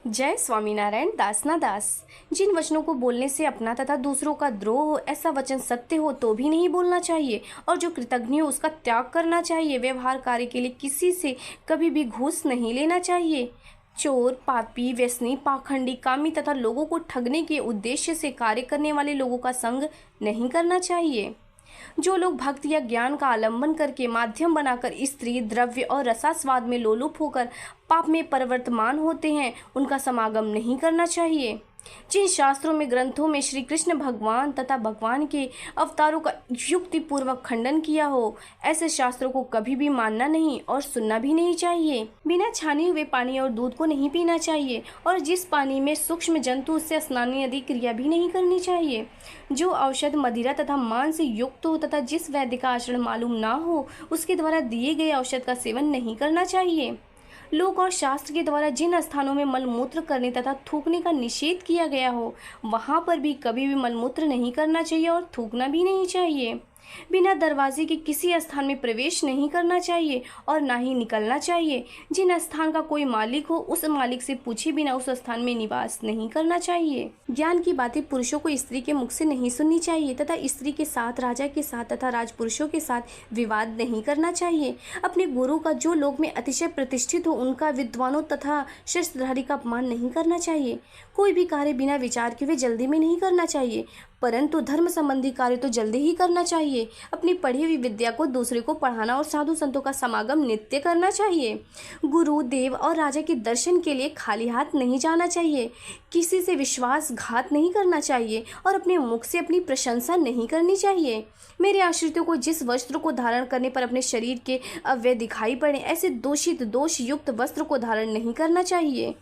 जय स्वामीनारायण। दास ना दास। जिन वचनों को बोलने से अपना तथा दूसरों का द्रोह हो, ऐसा वचन सत्य हो तो भी नहीं बोलना चाहिए, और जो कृतज्ञ हो उसका त्याग करना चाहिए। व्यवहार कार्य के लिए किसी से कभी भी घूस नहीं लेना चाहिए। चोर, पापी, व्यसनी, पाखंडी, कामी तथा लोगों को ठगने के उद्देश्य से कार्य करने वाले लोगों का संग नहीं करना चाहिए। जो लोग भक्ति या ज्ञान का आलंबन करके माध्यम बनाकर स्त्री, द्रव्य और रसास्वाद में लोलुप होकर पाप में परिवर्तमान होते हैं, उनका समागम नहीं करना चाहिए। जिन शास्त्रों में, ग्रंथों में श्री कृष्ण भगवान तथा भगवान के अवतारों का युक्ति पूर्वक खंडन किया हो, ऐसे शास्त्रों को कभी भी मानना नहीं और सुनना भी नहीं चाहिए। बिना छाने हुए पानी और दूध को नहीं पीना चाहिए, और जिस पानी में सूक्ष्म जंतु, उससे स्नान आदि क्रिया भी नहीं करनी चाहिए। जो औषध मदिरा तथा मांस से युक्त हो तथा जिस वैद्य का आचरण मालूम ना हो, उसके द्वारा दिए गए औषध का सेवन नहीं करना चाहिए। लोक और शास्त्र के द्वारा जिन स्थानों में मलमूत्र करने तथा थूकने का निषेध किया गया हो, वहां पर भी कभी भी मलमूत्र नहीं करना चाहिए और थूकना भी नहीं चाहिए। बिना दरवाजे के किसी स्थान में प्रवेश नहीं करना चाहिए और ना ही निकलना चाहिए। जिन स्थान का कोई मालिक हो, उस मालिक से पूछे बिना उस स्थान में निवास नहीं करना चाहिए। ज्ञान की बातें पुरुषों को स्त्री के मुख से नहीं सुननी चाहिए तथा स्त्री के साथ, राजा के साथ तथा राजपुरुषों के साथ विवाद नहीं करना चाहिए। अपने गुरु का जो लोक में अतिशय प्रतिष्ठित हो, उनका विद्वानों तथा शस्त्रधारी का अपमान नहीं करना चाहिए। कोई भी कार्य बिना विचार के हुए जल्दी में नहीं करना चाहिए, परंतु धर्म संबंधी कार्य तो जल्दी ही करना चाहिए। अपनी पढ़ी हुई विद्या को दूसरे को पढ़ाना और साधु संतों का समागम नित्य करना चाहिए। गुरु, देव और राजा के दर्शन के लिए खाली हाथ नहीं जाना चाहिए। किसी से विश्वासघात नहीं करना चाहिए और अपने मुख से अपनी प्रशंसा नहीं करनी चाहिए। मेरे आश्रितों को जिस वस्त्र को धारण करने पर अपने शरीर के अवयव दिखाई पड़े, ऐसे दोष युक्त वस्त्र को धारण नहीं करना चाहिए।